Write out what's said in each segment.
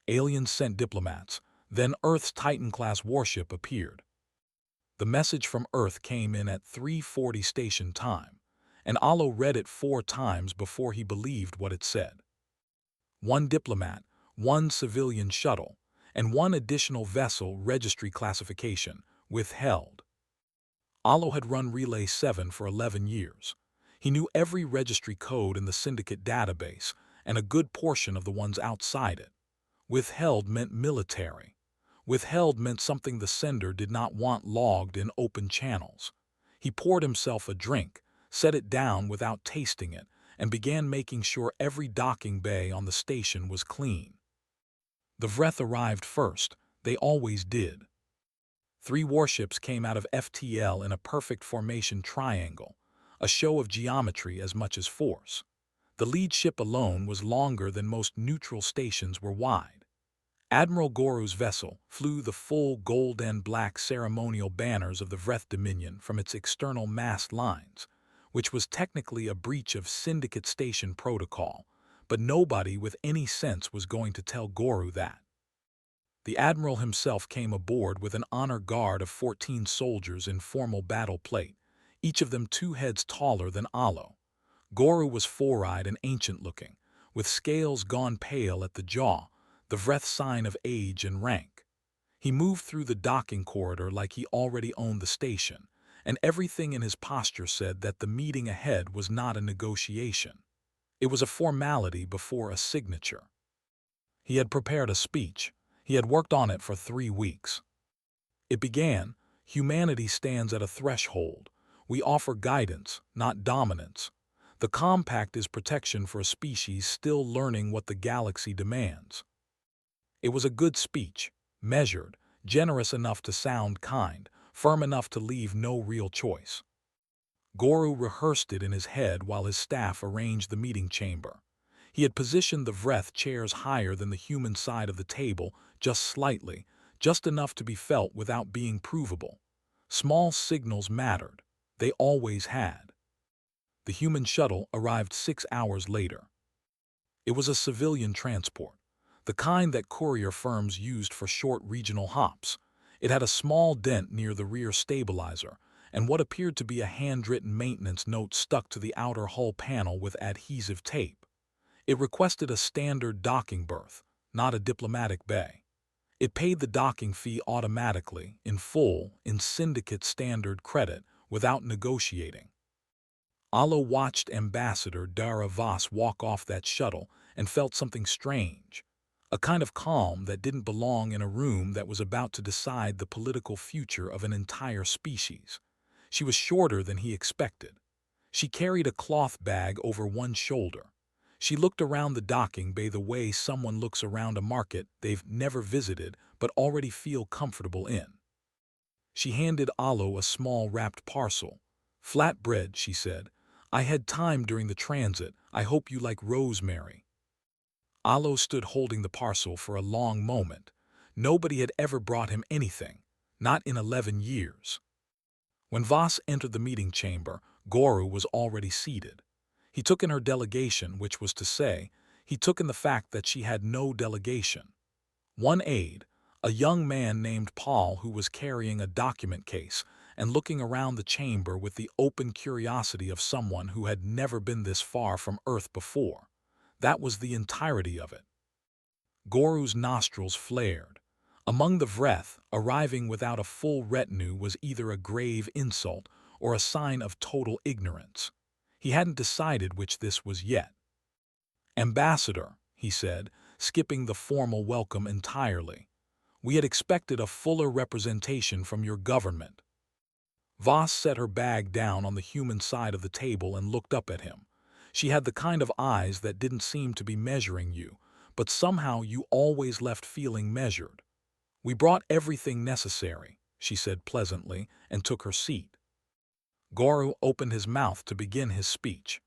Aliens sent diplomats. Then Earth's Titan-class warship appeared. The message from Earth came in at 3:40 station time, and Alo read it 4 times before he believed what it said. 1 diplomat, 1 civilian shuttle, and 1 additional vessel registry classification withheld. Alo had run Relay 7 for 11 years. He knew every registry code in the syndicate database and a good portion of the ones outside it. Withheld meant military. Withheld meant something the sender did not want logged in open channels. He poured himself a drink, set it down without tasting it, and began making sure every docking bay on the station was clean. The Vreth arrived first. They always did. 3 warships came out of FTL in a perfect formation triangle, a show of geometry as much as force. The lead ship alone was longer than most neutral stations were wide. Admiral Goru's vessel flew the full gold and black ceremonial banners of the Vreth Dominion from its external mast lines, which was technically a breach of Syndicate Station protocol, but nobody with any sense was going to tell Goru that. The Admiral himself came aboard with an honor guard of 14 soldiers in formal battle plate, each of them 2 heads taller than Alo. Goru was 4-eyed and ancient-looking, with scales gone pale at the jaw, the Vreth sign of age and rank. He moved through the docking corridor like he already owned the station, and everything in his posture said that the meeting ahead was not a negotiation. It was a formality before a signature. He had prepared a speech. He had worked on it for 3 weeks. It began, "Humanity stands at a threshold. We offer guidance, not dominance. The compact is protection for a species still learning what the galaxy demands." It was a good speech, measured, generous enough to sound kind, firm enough to leave no real choice. Goru rehearsed it in his head while his staff arranged the meeting chamber. He had positioned the Vreth chairs higher than the human side of the table, just slightly, just enough to be felt without being provable. Small signals mattered. They always had. The human shuttle arrived 6 hours later. It was a civilian transport, the kind that courier firms used for short regional hops. It had a small dent near the rear stabilizer, and what appeared to be a handwritten maintenance note stuck to the outer hull panel with adhesive tape. It requested a standard docking berth, not a diplomatic bay. It paid the docking fee automatically, in full, in syndicate standard credit, without negotiating. Alo watched Ambassador Dara Voss walk off that shuttle and felt something strange, a kind of calm that didn't belong in a room that was about to decide the political future of an entire species. She was shorter than he expected. She carried a cloth bag over one shoulder. She looked around the docking bay the way someone looks around a market they've never visited but already feel comfortable in. She handed Alo a small wrapped parcel. "Flatbread," she said. "I had time during the transit. I hope you like rosemary." Alo stood holding the parcel for a long moment. Nobody had ever brought him anything, not in 11 years. When Voss entered the meeting chamber, Goru was already seated. He took in her delegation, which was to say, he took in the fact that she had no delegation. One aide, a young man named Paul who was carrying a document case and looking around the chamber with the open curiosity of someone who had never been this far from Earth before. That was the entirety of it. Goru's nostrils flared. Among the Vreth, arriving without a full retinue was either a grave insult or a sign of total ignorance. He hadn't decided which this was yet. "Ambassador," he said, skipping the formal welcome entirely. "We had expected a fuller representation from your government." Voss set her bag down on the human side of the table and looked up at him. She had the kind of eyes that didn't seem to be measuring you, but somehow you always left feeling measured. "We brought everything necessary," she said pleasantly, and took her seat. Goru opened his mouth to begin his speech.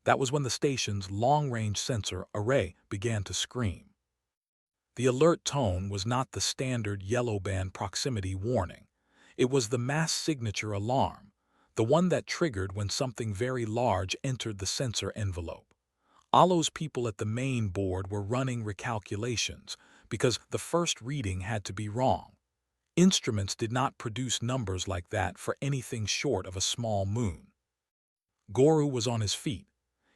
That was when the station's long-range sensor array began to scream. The alert tone was not the standard yellow band proximity warning. It was the mass signature alarm, the one that triggered when something very large entered the sensor envelope. Alo's people at the main board were running recalculations, because the first reading had to be wrong. Instruments did not produce numbers like that for anything short of a small moon. Goru was on his feet.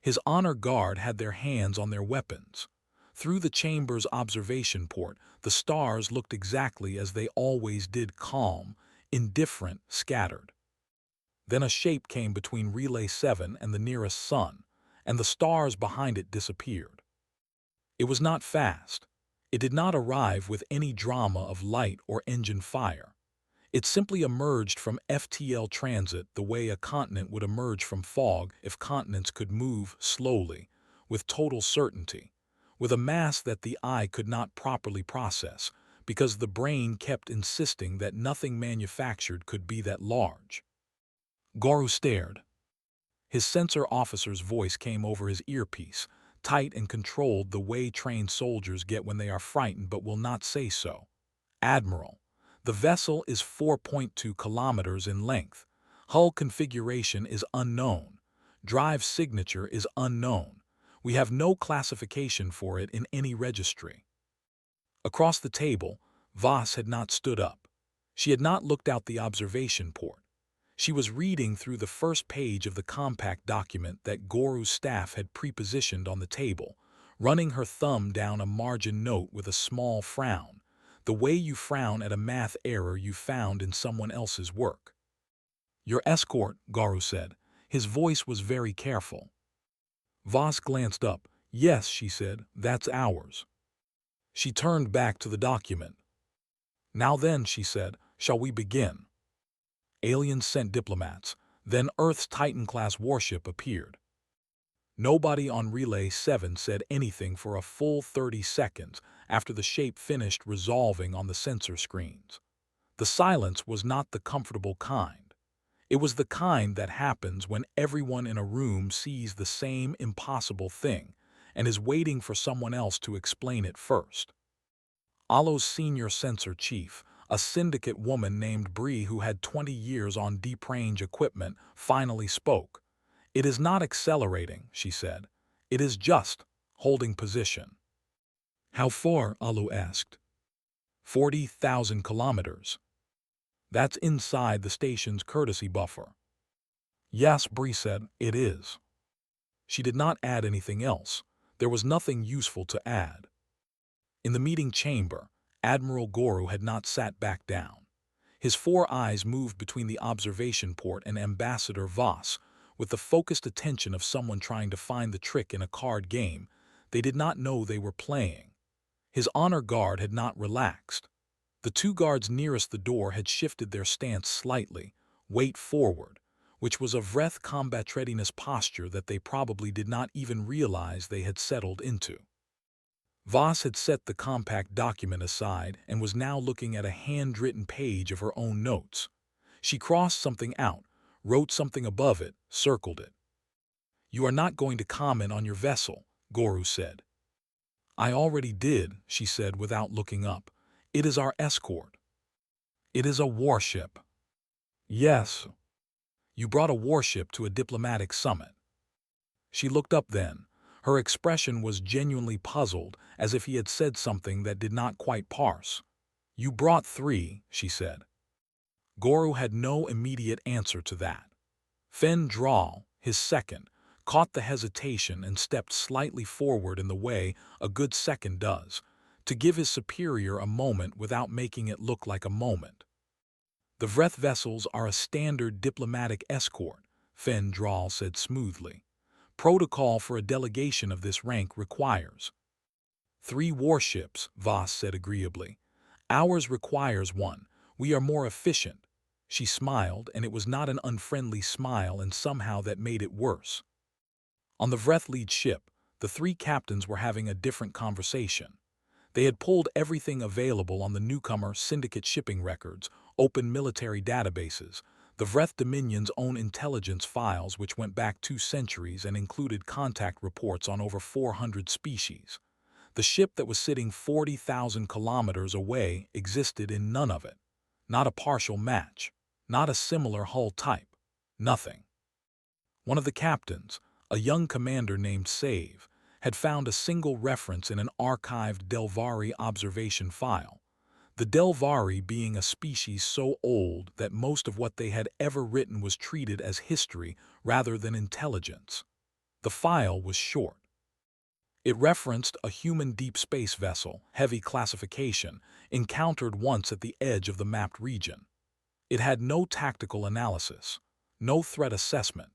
His honor guard had their hands on their weapons. Through the chamber's observation port, the stars looked exactly as they always did, calm, indifferent, scattered. Then a shape came between Relay 7 and the nearest sun, and the stars behind it disappeared. It was not fast. It did not arrive with any drama of light or engine fire. It simply emerged from FTL transit the way a continent would emerge from fog if continents could move slowly, with total certainty, with a mass that the eye could not properly process, because the brain kept insisting that nothing manufactured could be that large. Goru stared. His sensor officer's voice came over his earpiece, tight and controlled the way trained soldiers get when they are frightened but will not say so. "Admiral, the vessel is 4.2 kilometers in length. Hull configuration is unknown. Drive signature is unknown. We have no classification for it in any registry." Across the table, Voss had not stood up. She had not looked out the observation port. She was reading through the first page of the compact document that Goru's staff had prepositioned on the table, running her thumb down a margin note with a small frown, the way you frown at a math error you found in someone else's work. "Your escort," Goru said. His voice was very careful. Voss glanced up. "Yes," she said, "that's ours." She turned back to the document. "Now then," she said, "shall we begin?" Aliens sent diplomats. Then Earth's Titan-class warship appeared. Nobody on Relay 7 said anything for a full 30 seconds after the shape finished resolving on the sensor screens. The silence was not the comfortable kind. It was the kind that happens when everyone in a room sees the same impossible thing and is waiting for someone else to explain it first. Alo's senior sensor chief, a syndicate woman named Bree who had 20 years on deep range equipment, finally spoke. "It is not accelerating," she said. "It is just holding position." "How far?" Alo asked. 40,000 kilometers. That's inside the station's courtesy buffer." "Yes," Bree said, "it is." She did not add anything else. There was nothing useful to add. In the meeting chamber, Admiral Goru had not sat back down. His four eyes moved between the observation port and Ambassador Voss, with the focused attention of someone trying to find the trick in a card game they did not know they were playing. His honor guard had not relaxed. The two guards nearest the door had shifted their stance slightly, weight forward, which was a Vreth combat readiness posture that they probably did not even realize they had settled into. Voss had set the compact document aside and was now looking at a handwritten page of her own notes. She crossed something out, wrote something above it, circled it. "You are not going to comment on your vessel," Goru said. "I already did," she said without looking up. "It is our escort." "It is a warship." "Yes." "You brought a warship to a diplomatic summit." She looked up then. Her expression was genuinely puzzled, as if he had said something that did not quite parse. "You brought 3, she said. Goru had no immediate answer to that. Fen Dral, his second, caught the hesitation and stepped slightly forward in the way a good second does, to give his superior a moment without making it look like a moment. "The Vreth vessels are a standard diplomatic escort," Fen Dral said smoothly. "Protocol for a delegation of this rank requires 3 warships," Voss said agreeably. "Ours requires 1. We are more efficient." She smiled, and it was not an unfriendly smile, and somehow that made it worse. On the Vreth lead ship, the 3 captains were having a different conversation. They had pulled everything available on the newcomer syndicate shipping records, open military databases, the Vreth Dominion's own intelligence files, which went back 2 centuries and included contact reports on over 400 species. The ship that was sitting 40,000 kilometers away existed in none of it. Not a partial match. Not a similar hull type. Nothing. One of the captains, a young commander named Save, had found a single reference in an archived Delvari observation file, the Delvari being a species so old that most of what they had ever written was treated as history rather than intelligence. The file was short. It referenced a human deep space vessel, heavy classification, encountered once at the edge of the mapped region. It had no tactical analysis, no threat assessment.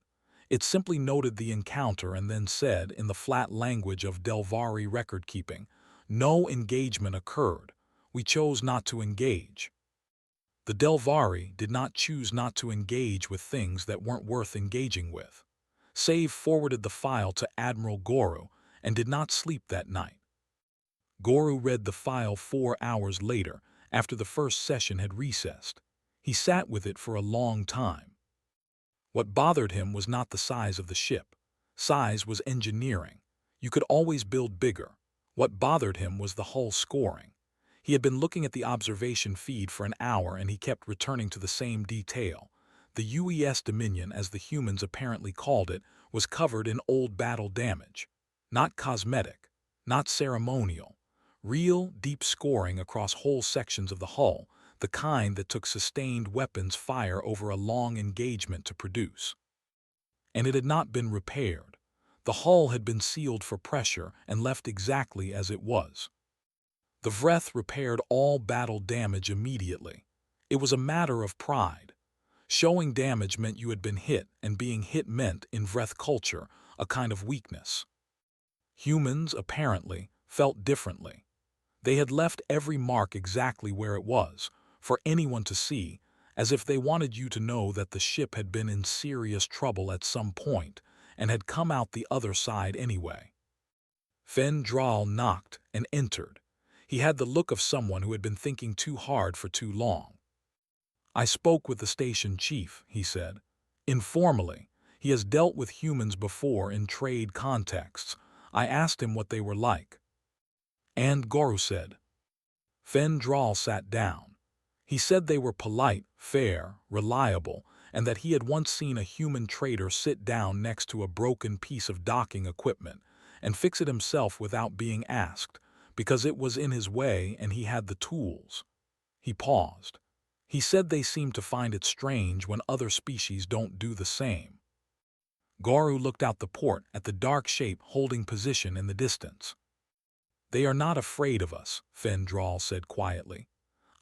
It simply noted the encounter and then said, in the flat language of Delvari record-keeping, "No engagement occurred. We chose not to engage." The Delvari did not choose not to engage with things that weren't worth engaging with. Save forwarded the file to Admiral Goru and did not sleep that night. Goru read the file 4 hours later, after the first session had recessed. He sat with it for a long time. What bothered him was not the size of the ship. Size was engineering. You could always build bigger. What bothered him was the hull scoring. He had been looking at the observation feed for an hour and he kept returning to the same detail. The UES Dominion, as the humans apparently called it, was covered in old battle damage. Not cosmetic, not ceremonial. Real, deep scoring across whole sections of the hull, the kind that took sustained weapons fire over a long engagement to produce. And it had not been repaired. The hull had been sealed for pressure and left exactly as it was. The Vreth repaired all battle damage immediately. It was a matter of pride. Showing damage meant you had been hit, and being hit meant, in Vreth culture, a kind of weakness. Humans, apparently, felt differently. They had left every mark exactly where it was, for anyone to see, as if they wanted you to know that the ship had been in serious trouble at some point and had come out the other side anyway. Fen Dral knocked and entered. He had the look of someone who had been thinking too hard for too long. "I spoke with the station chief," he said. "Informally. He has dealt with humans before in trade contexts. I asked him what they were like." And Goru said. Fen Dral sat down. He said they were polite, fair, reliable, and that he had once seen a human trader sit down next to a broken piece of docking equipment and fix it himself without being asked, because it was in his way and he had the tools. He paused. He said they seemed to find it strange when other species don't do the same. Goru looked out the port at the dark shape holding position in the distance. "They are not afraid of us," Fen Dral said quietly.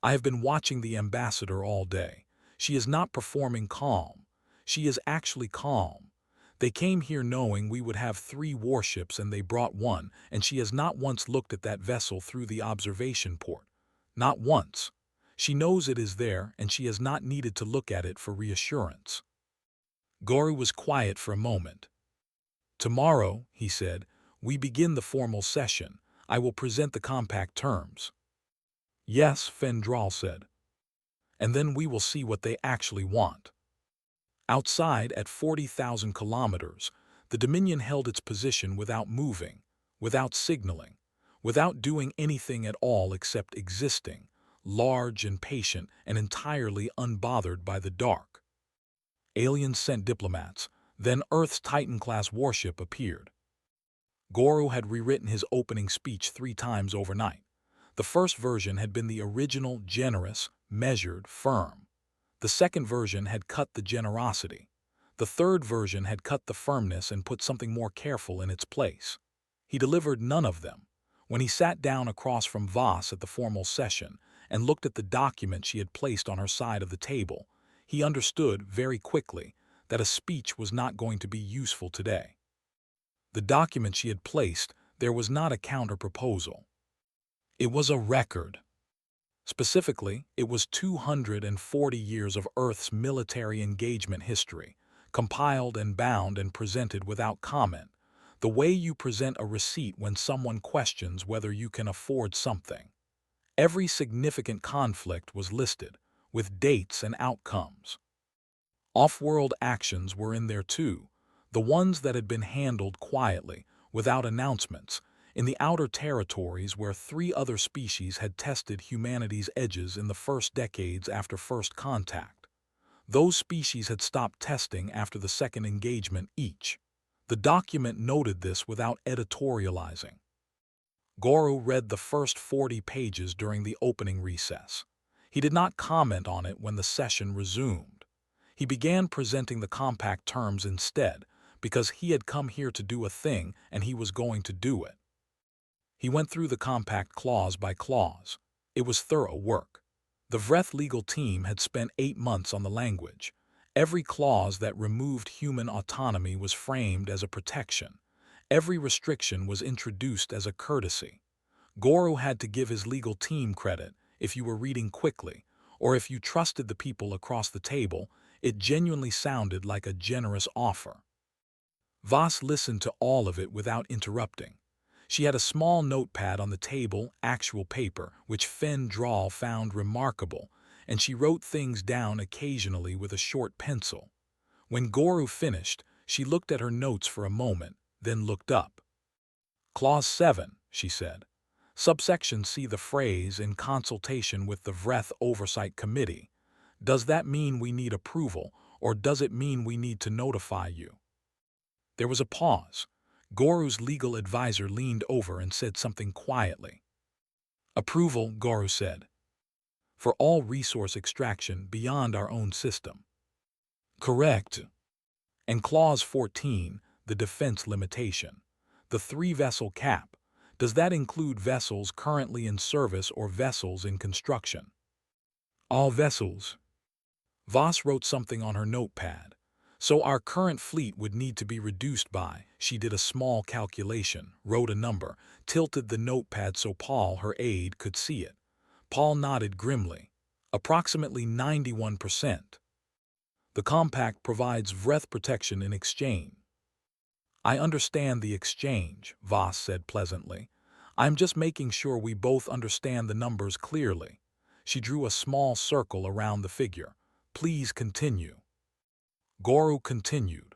"I have been watching the ambassador all day. She is not performing calm. She is actually calm. They came here knowing we would have 3 warships and they brought one, and she has not once looked at that vessel through the observation port. Not once. She knows it is there and she has not needed to look at it for reassurance." Goru was quiet for a moment. "Tomorrow," he said, "we begin the formal session. I will present the compact terms." "Yes," Fen Dral said. "And then we will see what they actually want." Outside, at 40,000 kilometers, the Dominion held its position without moving, without signaling, without doing anything at all except existing, large and patient and entirely unbothered by the dark. Aliens sent diplomats. Then Earth's Titan-class warship appeared. Goru had rewritten his opening speech 3 times overnight. The first version had been the original, generous, measured, firm. The second version had cut the generosity. The third version had cut the firmness and put something more careful in its place. He delivered none of them. When he sat down across from Voss at the formal session and looked at the document she had placed on her side of the table, he understood very quickly that a speech was not going to be useful today. The document she had placed, there was not a counter-proposal. It was a record. Specifically, it was 240 years of Earth's military engagement history, compiled and bound and presented without comment, the way you present a receipt when someone questions whether you can afford something. Every significant conflict was listed, with dates and outcomes. Off-world actions were in there too, the ones that had been handled quietly, without announcements, in the outer territories where 3 other species had tested humanity's edges in the first decades after first contact. Those species had stopped testing after the second engagement each. The document noted this without editorializing. Goro read the first 40 pages during the opening recess. He did not comment on it when the session resumed. He began presenting the compact terms instead, because he had come here to do a thing and he was going to do it. He went through the compact clause by clause. It was thorough work. The Vreth legal team had spent 8 months on the language. Every clause that removed human autonomy was framed as a protection. Every restriction was introduced as a courtesy. Goro had to give his legal team credit if you were reading quickly, or if you trusted the people across the table. It genuinely sounded like a generous offer. Voss listened to all of it without interrupting. She had a small notepad on the table, actual paper, which Fen Drawl found remarkable, and she wrote things down occasionally with a short pencil. When Goro finished, she looked at her notes for a moment, then looked up. Clause 7, she said. Subsection C, the phrase, in consultation with the Vreth Oversight Committee. Does that mean we need approval, or does it mean we need to notify you? There was a pause. Goro's legal advisor leaned over and said something quietly. Approval, Goro said. For all resource extraction beyond our own system. Correct. And Clause 14, the defense limitation. The 3-vessel cap. Does that include vessels currently in service or vessels in construction? All vessels. Voss wrote something on her notepad. So our current fleet would need to be reduced by, she did a small calculation, wrote a number, tilted the notepad so Paul, her aide, could see it. Paul nodded grimly. Approximately 91%. The compact provides Vreth protection in exchange. I understand the exchange, Voss said pleasantly. I'm just making sure we both understand the numbers clearly. She drew a small circle around the figure. Please continue. Goro continued.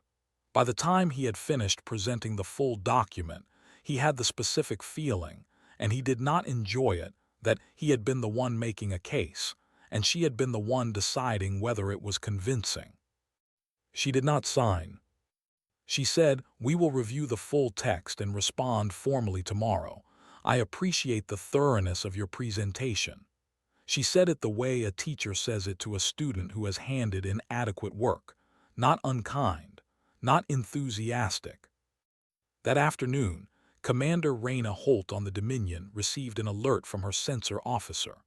By the time he had finished presenting the full document, he had the specific feeling, and he did not enjoy it, that he had been the one making a case, and she had been the one deciding whether it was convincing. She did not sign. She said, "We will review the full text and respond formally tomorrow. I appreciate the thoroughness of your presentation." She said it the way a teacher says it to a student who has handed in adequate work, not unkind, not enthusiastic. That afternoon, Commander Raina Holt on the Dominion received an alert from her sensor officer.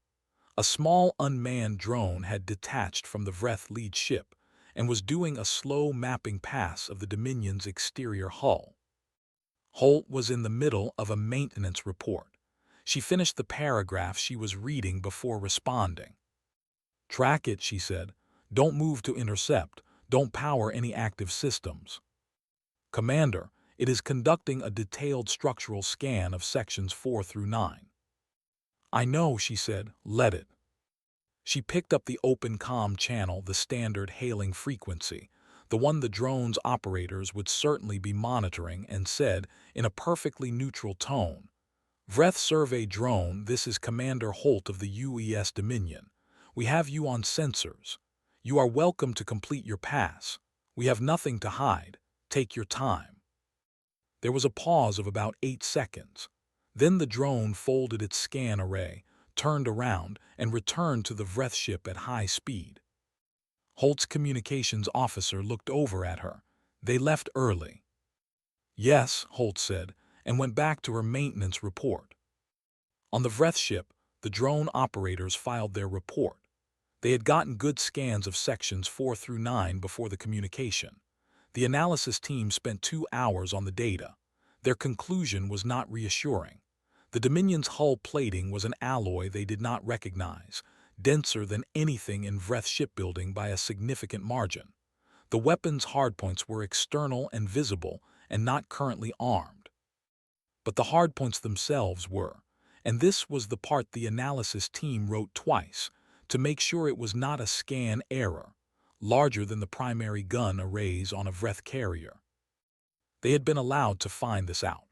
A small unmanned drone had detached from the Vreth lead ship and was doing a slow mapping pass of the Dominion's exterior hull. Holt was in the middle of a maintenance report. She finished the paragraph she was reading before responding. "Track it," she said. "Don't move to intercept. Don't power any active systems." "Commander, it is conducting a detailed structural scan of sections 4 through 9. "I know," she said. "Let it." She picked up the open comm channel, the standard hailing frequency, the one the drone's operators would certainly be monitoring, and said, in a perfectly neutral tone, "Vreth Survey Drone, this is Commander Holt of the UES Dominion. We have you on sensors. You are welcome to complete your pass. We have nothing to hide. Take your time." There was a pause of about 8 seconds. Then the drone folded its scan array, turned around, and returned to the Vreth ship at high speed. Holt's communications officer looked over at her. "They left early." "Yes," Holt said, and went back to her maintenance report. On the Vreth ship, the drone operators filed their report. They had gotten good scans of sections 4 through 9 before the communication. The analysis team spent 2 hours on the data. Their conclusion was not reassuring. The Dominion's hull plating was an alloy they did not recognize, denser than anything in Vreth shipbuilding by a significant margin. The weapons' hardpoints were external and visible and not currently armed. But the hardpoints themselves were, and this was the part the analysis team wrote twice, to make sure it was not a scan error, larger than the primary gun arrays on a Vreth carrier. They had been allowed to find this out.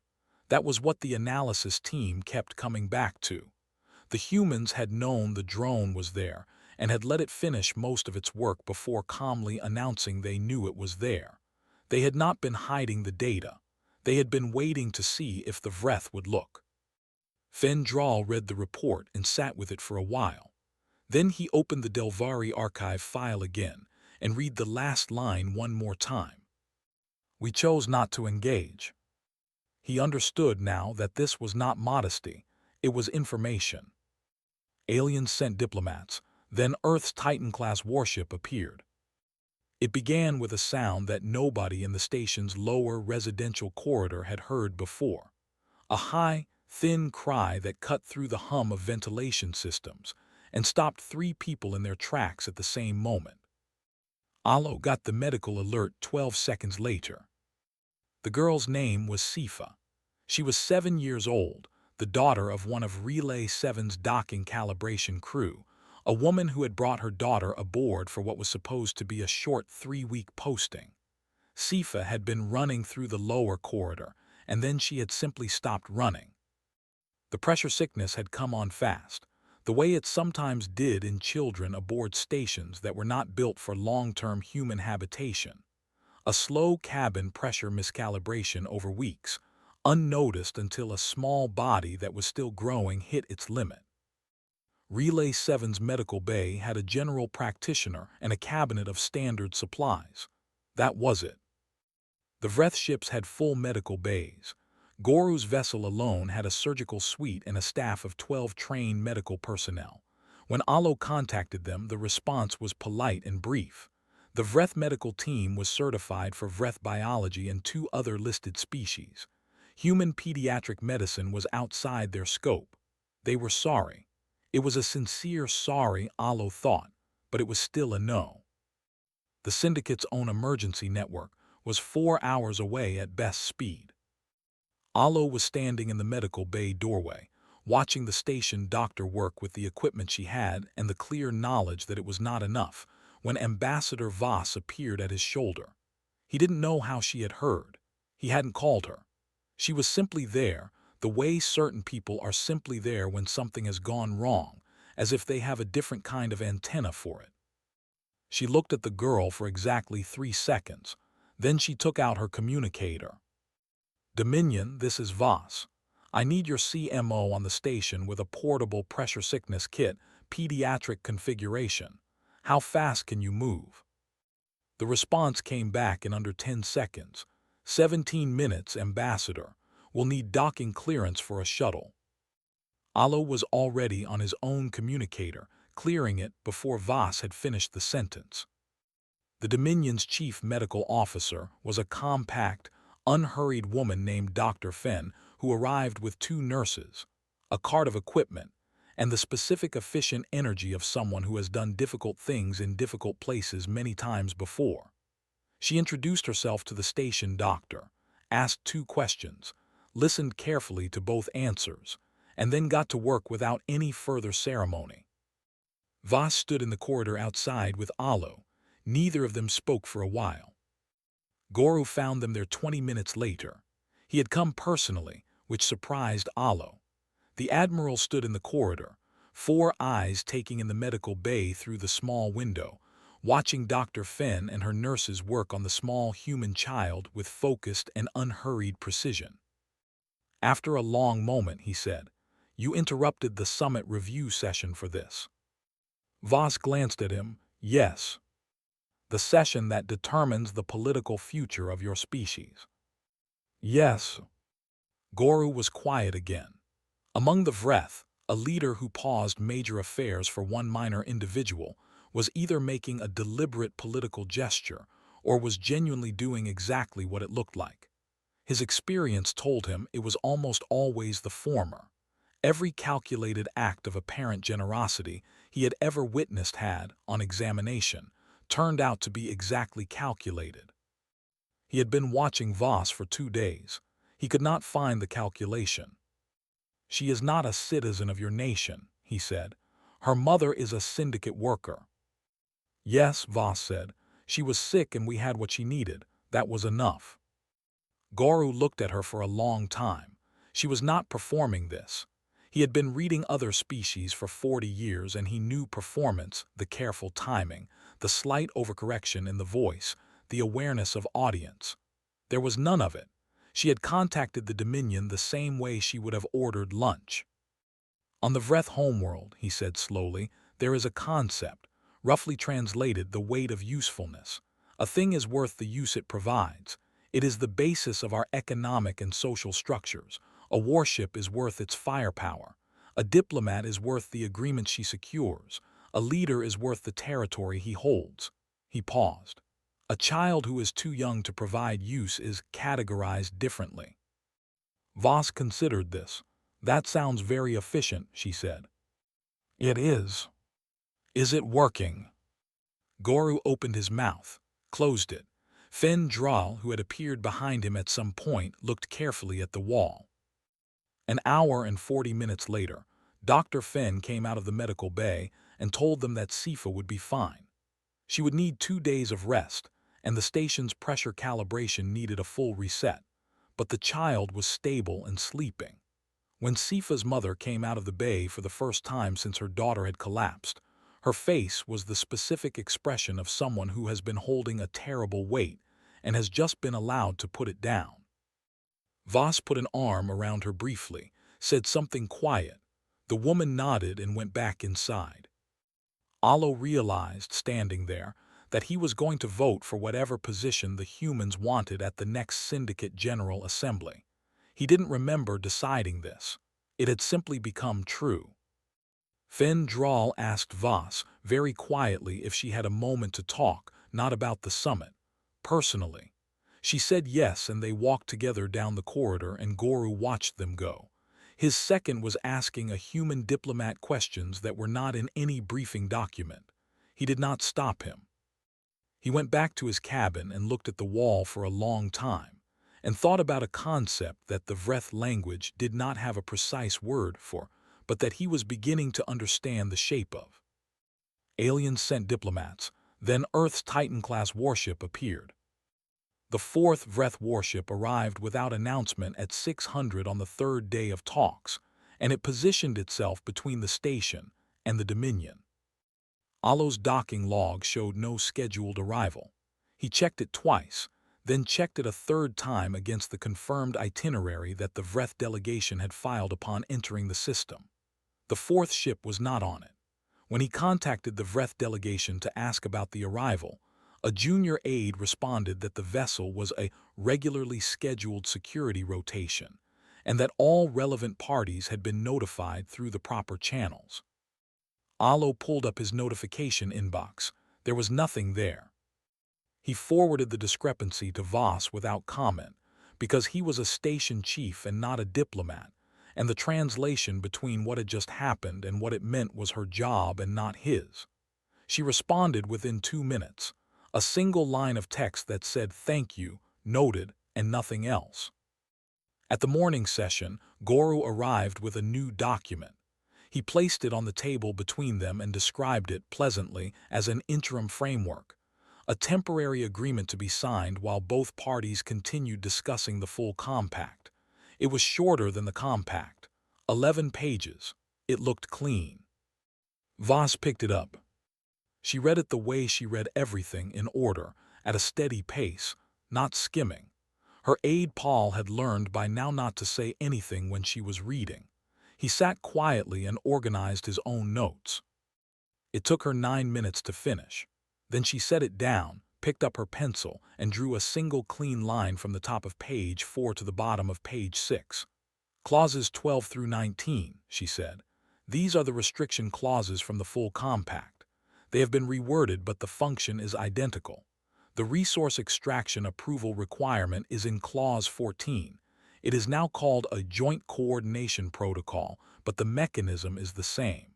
That was what the analysis team kept coming back to. The humans had known the drone was there and had let it finish most of its work before calmly announcing they knew it was there. They had not been hiding the data. They had been waiting to see if the Vreth would look. Fendral read the report and sat with it for a while. Then he opened the Delvari archive file again and read the last line one more time. We chose not to engage. He understood now that this was not modesty, it was information. Aliens sent diplomats, then Earth's Titan-class warship appeared. It began with a sound that nobody in the station's lower residential corridor had heard before. A high, thin cry that cut through the hum of ventilation systems and stopped 3 people in their tracks at the same moment. Alo got the medical alert 12 seconds later. The girl's name was Sifa. She was 7 years old, the daughter of one of Relay 7's docking calibration crew, a woman who had brought her daughter aboard for what was supposed to be a short 3-week posting. Sifa had been running through the lower corridor, and then she had simply stopped running. The pressure sickness had come on fast, the way it sometimes did in children aboard stations that were not built for long-term human habitation. A slow cabin pressure miscalibration over weeks, unnoticed until a small body that was still growing hit its limit. Relay 7's medical bay had a general practitioner and a cabinet of standard supplies. That was it. The Vreth ships had full medical bays. Goru's vessel alone had a surgical suite and a staff of 12 trained medical personnel. When Alo contacted them, the response was polite and brief. The Vreth medical team was certified for Vreth biology and 2 other listed species. Human pediatric medicine was outside their scope. They were sorry. It was a sincere sorry, Alo thought, but it was still a no. The Syndicate's own emergency network was 4 hours away at best speed. Alo was standing in the medical bay doorway, watching the station doctor work with the equipment she had and the clear knowledge that it was not enough, when Ambassador Voss appeared at his shoulder. He didn't know how she had heard. He hadn't called her. She was simply there, the way certain people are simply there when something has gone wrong, as if they have a different kind of antenna for it. She looked at the girl for exactly 3 seconds. Then she took out her communicator. Dominion, this is Voss. I need your CMO on the station with a portable pressure sickness kit, pediatric configuration. How fast can you move? The response came back in under 10 seconds. 17 minutes, Ambassador. We'll need docking clearance for a shuttle. Alo was already on his own communicator, clearing it before Voss had finished the sentence. The Dominion's chief medical officer was a compact, unhurried woman named Dr. Fenn, who arrived with 2 nurses, a cart of equipment, and the specific efficient energy of someone who has done difficult things in difficult places many times before. She introduced herself to the station doctor, asked 2 questions, listened carefully to both answers, and then got to work without any further ceremony. Voss stood in the corridor outside with Alo. Neither of them spoke for a while. Goru found them there 20 minutes later. He had come personally, which surprised Alo. The Admiral stood in the corridor, 4 eyes taking in the medical bay through the small window, watching Dr. Fenn and her nurses work on the small human child with focused and unhurried precision. After a long moment, he said, "You interrupted the summit review session for this." Voss glanced at him. "Yes. The session that determines the political future of your species." "Yes." Goru was quiet again. Among the Vreth, a leader who paused major affairs for one minor individual was either making a deliberate political gesture or was genuinely doing exactly what it looked like. His experience told him it was almost always the former. Every calculated act of apparent generosity he had ever witnessed had, on examination, turned out to be exactly calculated. He had been watching Voss for 2 days. He could not find the calculation. "She is not a citizen of your nation," he said. "Her mother is a syndicate worker." "Yes," Voss said. "She was sick and we had what she needed. That was enough." Goru looked at her for a long time. She was not performing this. He had been reading other species for 40 years and he knew performance, the careful timing, the slight overcorrection in the voice, the awareness of audience. There was none of it. She had contacted the Dominion the same way she would have ordered lunch. On the Vreth homeworld, he said slowly, there is a concept, roughly translated the weight of usefulness. A thing is worth the use it provides. It is the basis of our economic and social structures. A warship is worth its firepower. A diplomat is worth the agreement she secures. A leader is worth the territory he holds. He paused. A child who is too young to provide use is categorized differently. Voss considered this. That sounds very efficient, she said. It is. Is it working? Goru opened his mouth, closed it. Fen Dral, who had appeared behind him at some point, looked carefully at the wall. An hour and 40 minutes later, Dr. Fen came out of the medical bay and told them that Sifa would be fine. She would need 2 days of rest, and the station's pressure calibration needed a full reset, but the child was stable and sleeping. When Sifa's mother came out of the bay for the first time since her daughter had collapsed, her face was the specific expression of someone who has been holding a terrible weight and has just been allowed to put it down. Voss put an arm around her briefly, said something quiet. The woman nodded and went back inside. Allo realized, standing there, that he was going to vote for whatever position the humans wanted at the next Syndicate General Assembly. He didn't remember deciding this. It had simply become true. Fen Dral asked Voss very quietly if she had a moment to talk, not about the summit, personally. She said yes, and they walked together down the corridor, and Goru watched them go. His second was asking a human diplomat questions that were not in any briefing document. He did not stop him. He went back to his cabin and looked at the wall for a long time, and thought about a concept that the Vreth language did not have a precise word for, but that he was beginning to understand the shape of. Aliens sent diplomats. Then Earth's Titan-class warship appeared. The fourth Vreth warship arrived without announcement at 600 on the third day of talks, and it positioned itself between the station and the Dominion. Allo's docking log showed no scheduled arrival. He checked it twice, then checked it a third time against the confirmed itinerary that the Vreth delegation had filed upon entering the system. The fourth ship was not on it. When he contacted the Vreth delegation to ask about the arrival, a junior aide responded that the vessel was a regularly scheduled security rotation, and that all relevant parties had been notified through the proper channels. Allo pulled up his notification inbox. There was nothing there. He forwarded the discrepancy to Voss without comment, because he was a station chief and not a diplomat, and the translation between what had just happened and what it meant was her job and not his. She responded within 2 minutes. A single line of text that said "thank you," noted, and nothing else. At the morning session, Goru arrived with a new document. He placed it on the table between them and described it pleasantly as an interim framework, a temporary agreement to be signed while both parties continued discussing the full compact. It was shorter than the compact, 11 pages. It looked clean. Voss picked it up. She read it the way she read everything, in order, at a steady pace, not skimming. Her aide Paul had learned by now not to say anything when she was reading. He sat quietly and organized his own notes. It took her 9 minutes to finish. Then she set it down, picked up her pencil, and drew a single clean line from the top of page 4 to the bottom of page 6. Clauses 12 through 19, she said. These are the restriction clauses from the full compact. They have been reworded, but the function is identical. The resource extraction approval requirement is in Clause 14. It is now called a Joint Coordination Protocol, but the mechanism is the same.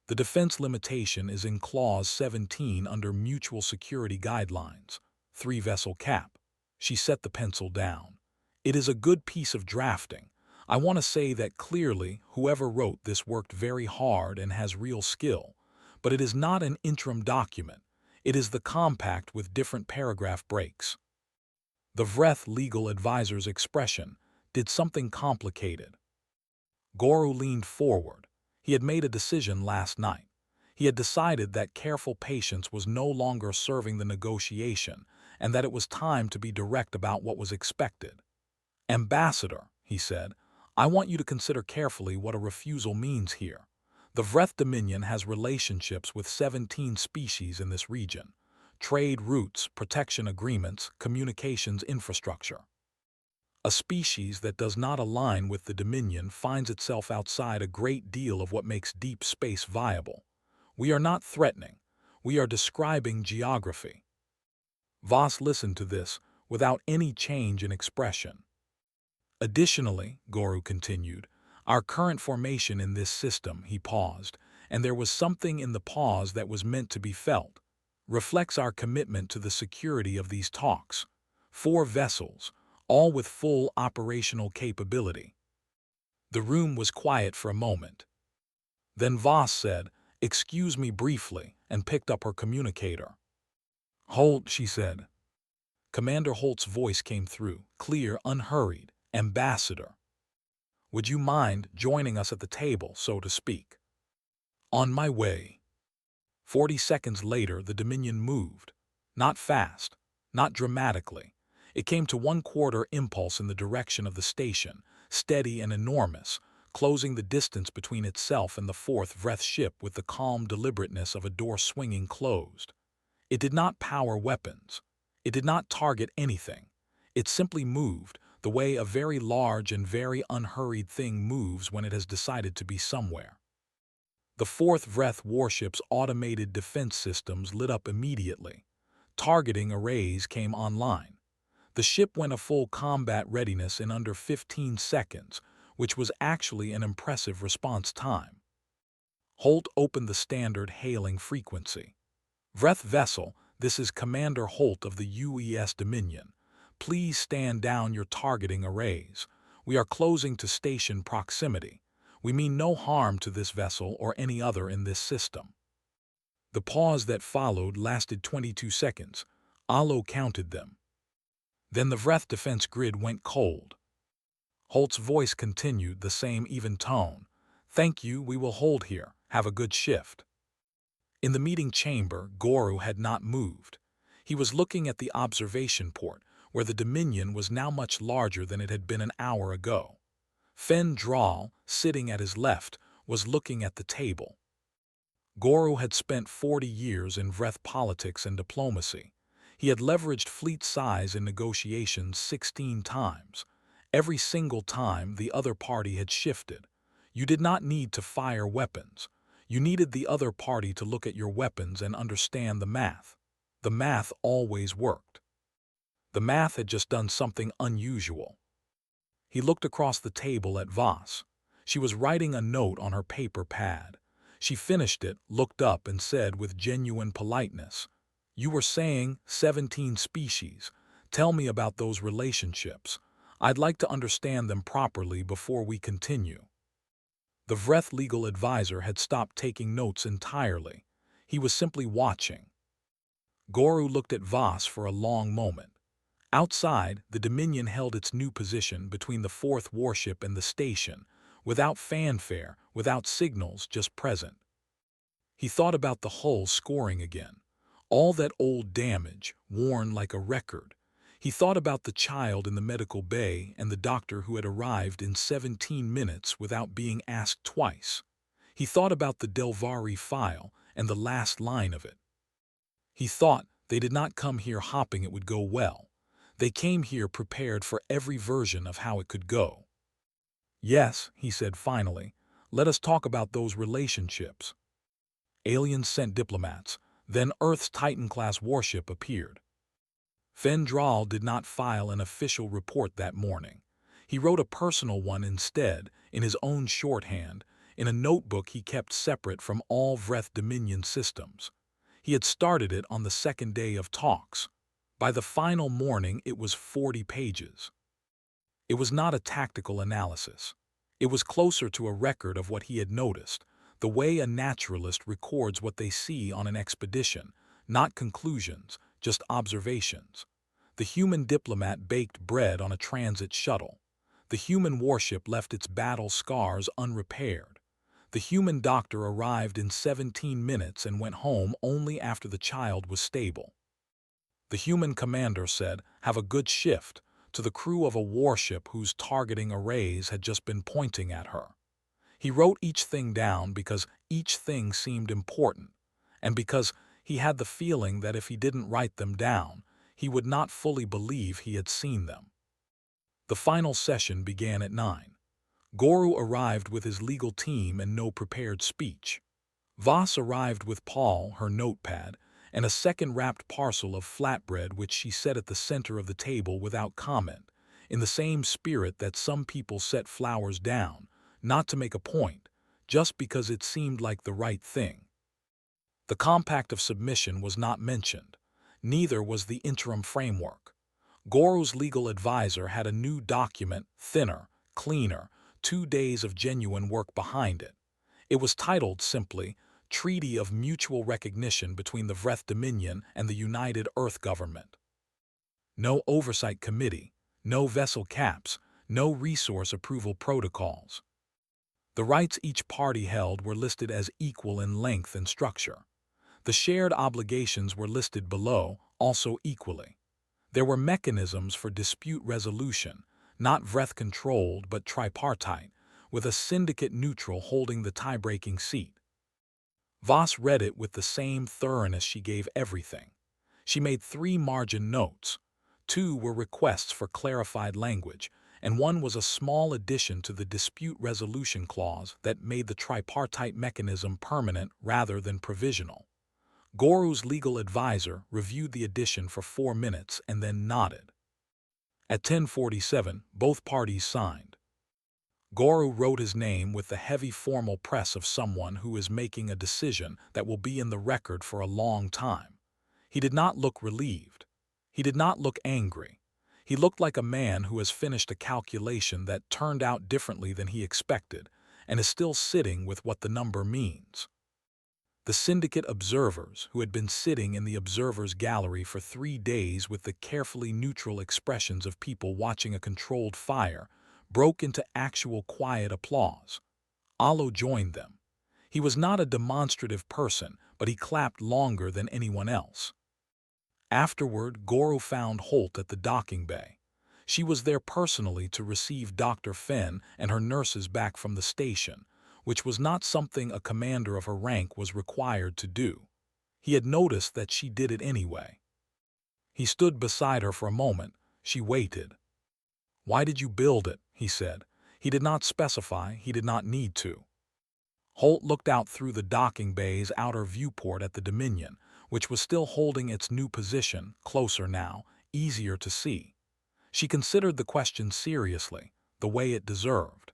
The defense limitation is in Clause 17 under Mutual Security Guidelines. 3-vessel cap. She set the pencil down. It is a good piece of drafting. I want to say that clearly whoever wrote this worked very hard and has real skill. But it is not an interim document. It is the compact with different paragraph breaks. The Vreth legal advisor's expression did something complicated. Goru leaned forward. He had made a decision last night. He had decided that careful patience was no longer serving the negotiation, and that it was time to be direct about what was expected. "Ambassador," he said, "I want you to consider carefully what a refusal means here. The Vreth Dominion has relationships with 17 species in this region. Trade routes, protection agreements, communications infrastructure. A species that does not align with the Dominion finds itself outside a great deal of what makes deep space viable. We are not threatening. We are describing geography." Voss listened to this without any change in expression. "Additionally," Guru continued, "our current formation in this system," he paused, and there was something in the pause that was meant to be felt, "reflects our commitment to the security of these talks. 4 vessels, all with full operational capability." The room was quiet for a moment. Then Voss said, "Excuse me briefly," and picked up her communicator. "Holt," she said. Commander Holt's voice came through, clear, unhurried. "Ambassador, would you mind joining us at the table, so to speak?" "On my way." 40 seconds later, the Dominion moved. Not fast, not dramatically. It came to 1/4 impulse in the direction of the station, steady and enormous, closing the distance between itself and the 4th Vreth ship with the calm deliberateness of a door swinging closed. It did not power weapons. It did not target anything. It simply moved, the way a very large and very unhurried thing moves when it has decided to be somewhere. The 4th Vreth warship's automated defense systems lit up immediately. Targeting arrays came online. The ship went a full combat readiness in under 15 seconds, which was actually an impressive response time. Holt opened the standard hailing frequency. "Vreth vessel, this is Commander Holt of the UES Dominion. Please stand down your targeting arrays. We are closing to station proximity. We mean no harm to this vessel or any other in this system." The pause that followed lasted 22 seconds. Alo counted them. Then the Vreth defense grid went cold. Holt's voice continued, the same even tone. "Thank you, we will hold here. Have a good shift." In the meeting chamber, Guru had not moved. He was looking at the observation port, where the Dominion was now much larger than it had been an hour ago. Fen Draal, sitting at his left, was looking at the table. Guru had spent 40 years in Vreth politics and diplomacy. He had leveraged fleet size in negotiations 16 times. Every single time the other party had shifted. You did not need to fire weapons. You needed the other party to look at your weapons and understand the math. The math always worked. The math had just done something unusual. He looked across the table at Voss. She was writing a note on her paper pad. She finished it, looked up, and said with genuine politeness, "You were saying 17 species. Tell me about those relationships. I'd like to understand them properly before we continue." The Vreth legal advisor had stopped taking notes entirely. He was simply watching. Guru looked at Voss for a long moment. Outside, the Dominion held its new position between the 4th warship and the station, without fanfare, without signals, just present. He thought about the hull scoring again. All that old damage, worn like a record. He thought about the child in the medical bay and the doctor who had arrived in 17 minutes without being asked twice. He thought about the Delvari file and the last line of it. He thought, they did not come here hoping it would go well. They came here prepared for every version of how it could go. "Yes," he said finally, "let us talk about those relationships." Aliens sent diplomats. Then Earth's Titan-class warship appeared. Fen Draal did not file an official report that morning. He wrote a personal one instead, in his own shorthand, in a notebook he kept separate from all Vreth Dominion systems. He had started it on the 2nd day of talks. By the final morning, it was 40 pages. It was not a tactical analysis. It was closer to a record of what he had noticed, the way a naturalist records what they see on an expedition, not conclusions, just observations. The human diplomat baked bread on a transit shuttle. The human warship left its battle scars unrepaired. The human doctor arrived in 17 minutes and went home only after the child was stable. The human commander said, "Have a good shift," to the crew of a warship whose targeting arrays had just been pointing at her. He wrote each thing down because each thing seemed important, and because he had the feeling that if he didn't write them down, he would not fully believe he had seen them. The final session began at 9. Guru arrived with his legal team and no prepared speech. Voss arrived with Paul, her notepad, and a second wrapped parcel of flatbread which she set at the center of the table without comment, in the same spirit that some people set flowers down, not to make a point, just because it seemed like the right thing. The compact of submission was not mentioned. Neither was the interim framework. Guru's legal advisor had a new document, thinner, cleaner, 2 days of genuine work behind it. It was titled simply, Treaty of Mutual Recognition between the Vreth Dominion and the United Earth Government. No oversight committee, no vessel caps, no resource approval protocols. The rights each party held were listed as equal in length and structure. The shared obligations were listed below, also equally. There were mechanisms for dispute resolution, not Vreth-controlled but tripartite, with a syndicate neutral holding the tie-breaking seat. Voss read it with the same thoroughness she gave everything. She made 3 margin notes. 2 were requests for clarified language, and 1 was a small addition to the dispute resolution clause that made the tripartite mechanism permanent rather than provisional. Guru's legal advisor reviewed the addition for 4 minutes and then nodded. At 10:47, both parties signed. Guru wrote his name with the heavy formal press of someone who is making a decision that will be in the record for a long time. He did not look relieved. He did not look angry. He looked like a man who has finished a calculation that turned out differently than he expected and is still sitting with what the number means. The syndicate observers, who had been sitting in the observers' gallery for 3 days with the carefully neutral expressions of people watching a controlled fire, broke into actual quiet applause. Alo joined them. He was not a demonstrative person, but he clapped longer than anyone else. Afterward, Guru found Holt at the docking bay. She was there personally to receive Dr. Fenn and her nurses back from the station, which was not something a commander of her rank was required to do. He had noticed that she did it anyway. He stood beside her for a moment. She waited. "Why did you build it?" he said. He did not specify, he did not need to. Holt looked out through the docking bay's outer viewport at the Dominion, which was still holding its new position, closer now, easier to see. She considered the question seriously, the way it deserved.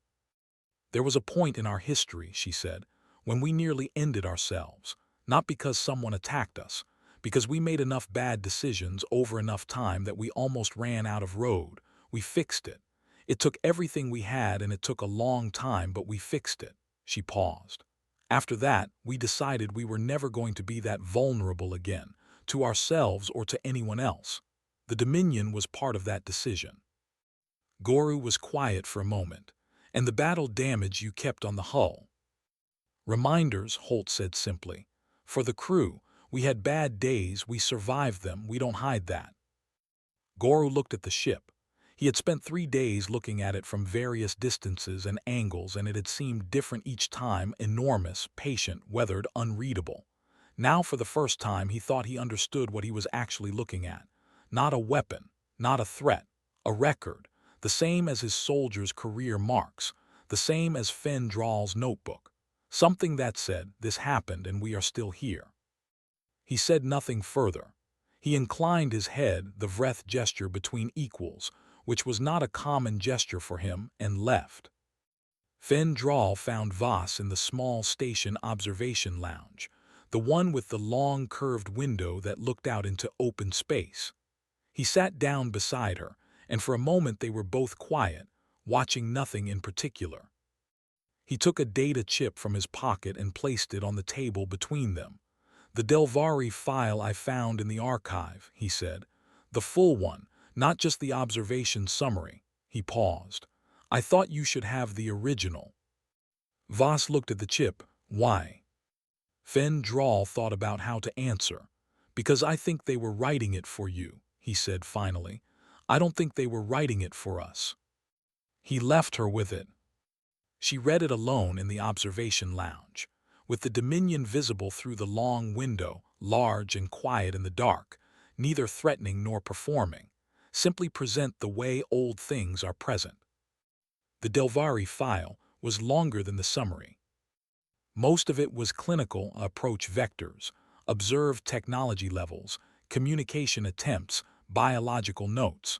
"There was a point in our history," she said, "when we nearly ended ourselves, not because someone attacked us, because we made enough bad decisions over enough time that we almost ran out of road. We fixed it. It took everything we had and it took a long time, but we fixed it." She paused. "After that, we decided we were never going to be that vulnerable again, to ourselves or to anyone else. The Dominion was part of that decision." Guru was quiet for a moment. "And the battle damage you kept on the hull?" "Reminders," Holt said simply. "For the crew, we had bad days, we survived them, we don't hide that." Guru looked at the ship. He had spent 3 days looking at it from various distances and angles, and it had seemed different each time, enormous, patient, weathered, unreadable. Now for the first time he thought he understood what he was actually looking at. Not a weapon, not a threat, a record, the same as his soldiers' career marks, the same as Fenn Drawl's notebook. Something that said, "This happened and we are still here." He said nothing further. He inclined his head, the Vreth gesture between equals, which was not a common gesture for him, and left. Fenn Drawl found Voss in the small station observation lounge, the one with the long curved window that looked out into open space. He sat down beside her, and for a moment they were both quiet, watching nothing in particular. He took a data chip from his pocket and placed it on the table between them. "The Delvari file I found in the archive," he said. "The full one, not just the observation summary." He paused. "I thought you should have the original." Voss looked at the chip. "Why?" Fenn Drawl thought about how to answer. Because I think they were writing it for you, he said finally. I don't think they were writing it for us. He left her with it. She read it alone in the observation lounge, with the Dominion visible through the long window, large and quiet in the dark, neither threatening nor performing, simply present the way old things are present. The Delvari file was longer than the summary. Most of it was clinical approach vectors, observed technology levels, communication attempts, biological notes.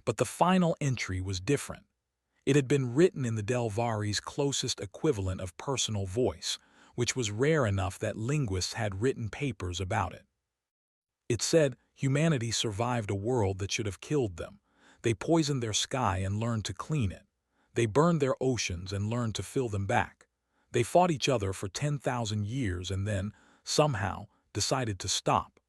But the final entry was different. It had been written in the Delvari's closest equivalent of personal voice, which was rare enough that linguists had written papers about it. It said, humanity survived a world that should have killed them. They poisoned their sky and learned to clean it. They burned their oceans and learned to fill them back. They fought each other for 10,000 years and then, somehow, decided to stop.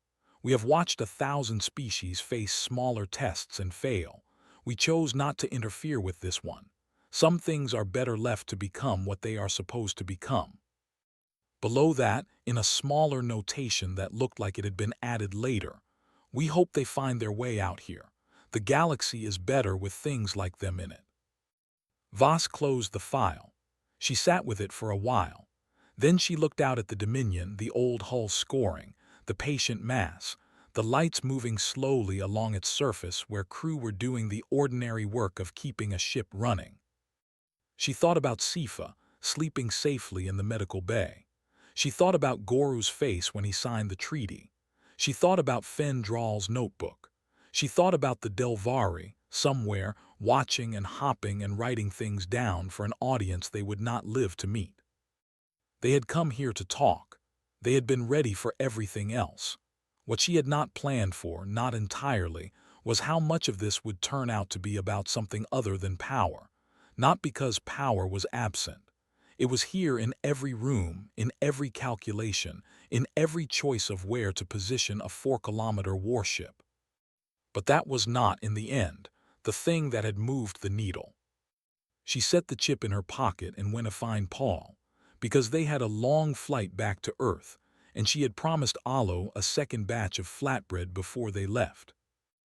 We have watched 1,000 species face smaller tests and fail. We chose not to interfere with this one. Some things are better left to become what they are supposed to become. Below that, in a smaller notation that looked like it had been added later, we hope they find their way out here. The galaxy is better with things like them in it. Voss closed the file. She sat with it for a while. Then she looked out at the Dominion, the old hull scoring, the patient mass, the lights moving slowly along its surface where crew were doing the ordinary work of keeping a ship running. She thought about Sifa, sleeping safely in the medical bay. She thought about Goru's face when he signed the treaty. She thought about Fendral's notebook. She thought about the Delvari, somewhere, watching and hopping and writing things down for an audience they would not live to meet. They had come here to talk. They had been ready for everything else. What she had not planned for, not entirely, was how much of this would turn out to be about something other than power. Not because power was absent. It was here in every room, in every calculation, in every choice of where to position a 4-kilometer warship. But that was not, in the end, the thing that had moved the needle. She set the chip in her pocket and went to find Paul, because they had a long flight back to Earth, and she had promised Alo a second batch of flatbread before they left.